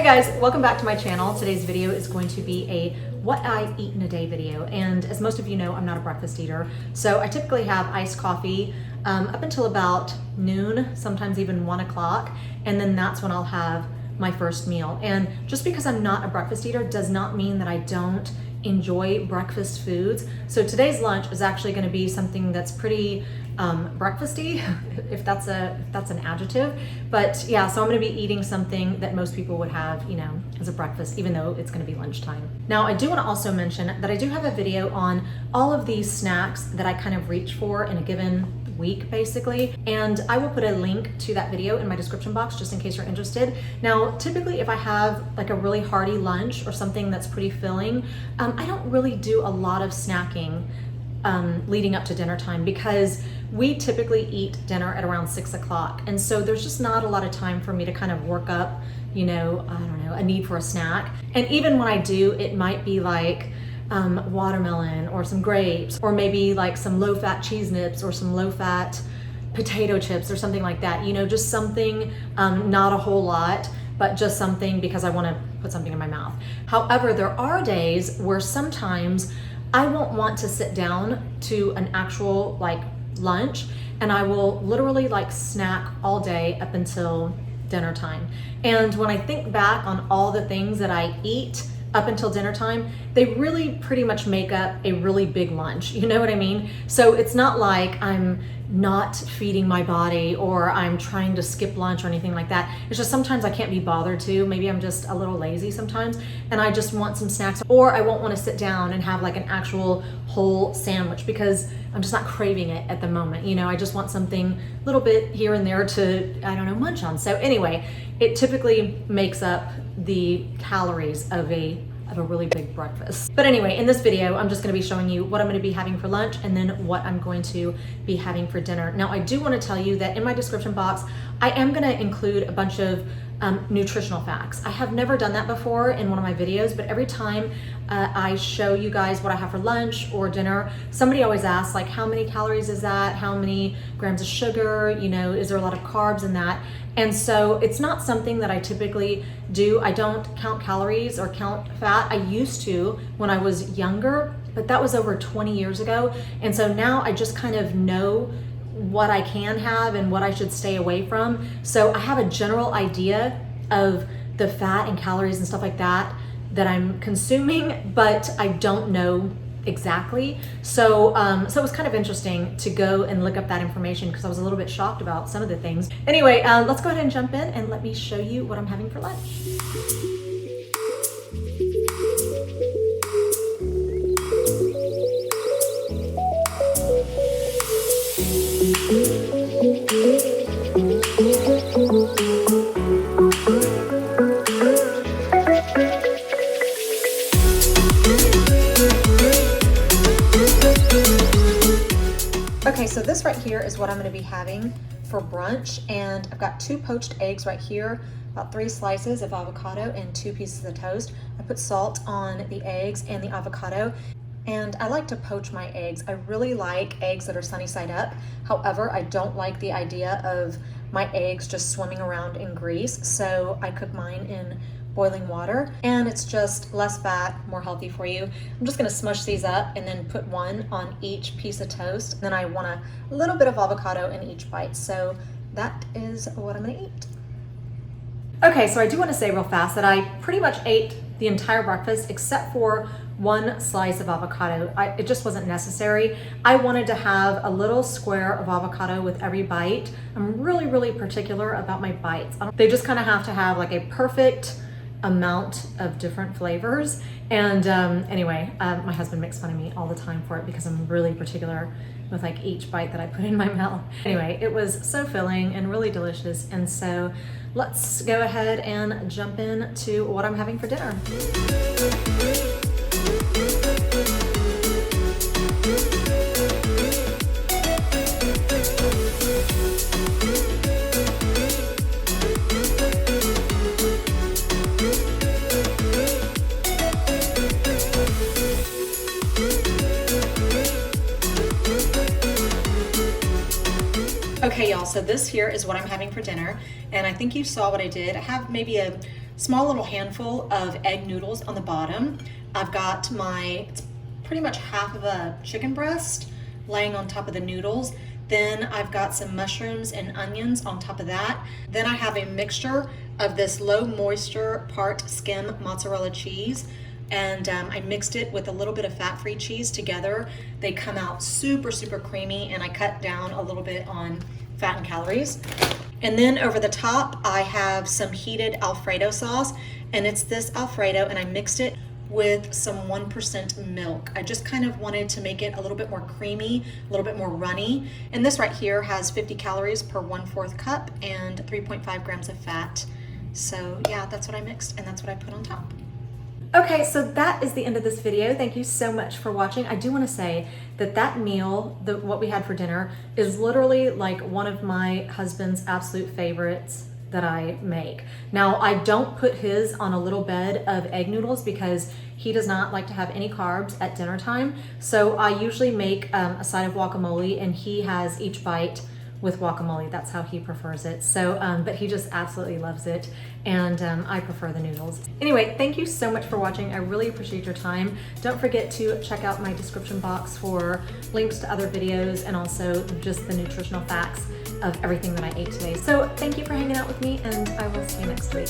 guys, welcome back to my channel. Today's video is going to be a what I eat in a day video. And as most of you know, I'm not a breakfast eater. So I typically have iced coffee up until about noon, sometimes even 1 o'clock. And then that's when I'll have my first meal. And just because I'm not a breakfast eater does not mean that I don't enjoy breakfast foods. So today's lunch is actually going to be something that's pretty breakfasty, if that's an adjective. But yeah, so I'm going to be eating something that most people would have, you know, as a breakfast, even though it's going to be lunchtime. Now, I do want to also mention that I do have a video on all of these snacks that I kind of reach for in a given week, basically, and I will put a link to that video in my description box just in case you're interested. Now, typically if I have like a really hearty lunch or something that's pretty filling, I don't really do a lot of snacking leading up to dinner time, because we typically eat dinner at around 6 o'clock, and so there's just not a lot of time for me to kind of work up, you know, I don't know, a need for a snack. And even when I do, it might be like watermelon or some grapes, or maybe like some low-fat cheese nips or some low-fat potato chips or something like that, you know, just something, not a whole lot, but just something because I want to put something in my mouth. However, there are days where sometimes I won't want to sit down to an actual like lunch, and I will literally like snack all day up until dinner time. And when I think back on all the things that I eat up until dinner time, they really pretty much make up a really big lunch. You know what I mean? So it's not like I'm not feeding my body or I'm trying to skip lunch or anything like that. It's just sometimes I can't be bothered to. Maybe I'm just a little lazy sometimes and I just want some snacks, or I won't want to sit down and have like an actual whole sandwich because I'm just not craving it at the moment. You know, I just want something a little bit here and there to, I don't know, munch on. So anyway, it typically makes up the calories of a really big breakfast. But anyway, in this video, I'm just gonna be showing you what I'm gonna be having for lunch and then what I'm going to be having for dinner. Now, I do wanna tell you that in my description box, I am gonna include a bunch of nutritional facts. I have never done that before in one of my videos, but every time I show you guys what I have for lunch or dinner, somebody always asks like, how many calories is that? How many grams of sugar? You know, is there a lot of carbs in that? And so it's not something that I typically do. I don't count calories or count fat. I used to when I was younger, but that was over 20 years ago. And so now I just kind of know what I can have and what I should stay away from. So I have a general idea of the fat and calories and stuff like that I'm consuming, but I don't know exactly. So so it was kind of interesting to go and look up that information because I was a little bit shocked about some of the things. Anyway, let's go ahead and jump in and let me show you what I'm having for lunch. Okay, so this right here is what I'm going to be having for brunch, and I've got 2 poached eggs right here, about 3 slices of avocado, and 2 pieces of toast. I put salt on the eggs and the avocado, and I like to poach my eggs. I really like eggs that are sunny side up. However, I don't like the idea of my eggs just swimming around in grease, so I cook mine in boiling water, and it's just less fat, more healthy for you. I'm just gonna smush these up and then put 1 on each piece of toast. Then I want a little bit of avocado in each bite. So that is what I'm gonna eat. Okay, so I do wanna say real fast that I pretty much ate the entire breakfast except for 1 slice of avocado. It just wasn't necessary. I wanted to have a little square of avocado with every bite. I'm really, really particular about my bites. They just kind of have to have like a perfect amount of different flavors. And anyway, my husband makes fun of me all the time for it because I'm really particular with like each bite that I put in my mouth. Anyway, it was so filling and really delicious. And so let's go ahead and jump into what I'm having for dinner. Okay, y'all, so this here is what I'm having for dinner, and I think you saw what I did. I have maybe a small little handful of egg noodles on the bottom. I've got it's pretty much half of a chicken breast laying on top of the noodles. Then I've got some mushrooms and onions on top of that. Then I have a mixture of this low moisture part skim mozzarella cheese, and I mixed it with a little bit of fat-free cheese together. They come out super, super creamy, and I cut down a little bit on fat and calories. And then over the top, I have some heated Alfredo sauce, and it's this Alfredo, and I mixed it with some 1% milk. I just kind of wanted to make it a little bit more creamy, a little bit more runny. And this right here has 50 calories per 1/4 cup and 3.5 grams of fat. So yeah, that's what I mixed, and that's what I put on top. Okay, so that is the end of this video. Thank you so much for watching. I do want to say that that meal, what we had for dinner, is literally like one of my husband's absolute favorites that I make. Now, I don't put his on a little bed of egg noodles because he does not like to have any carbs at dinner time. So I usually make a side of guacamole, and he has each bite with guacamole. That's how he prefers it. So, but he just absolutely loves it, and I prefer the noodles. Anyway, thank you so much for watching. I really appreciate your time. Don't forget to check out my description box for links to other videos and also just the nutritional facts of everything that I ate today. So thank you for hanging out with me, and I will see you next week.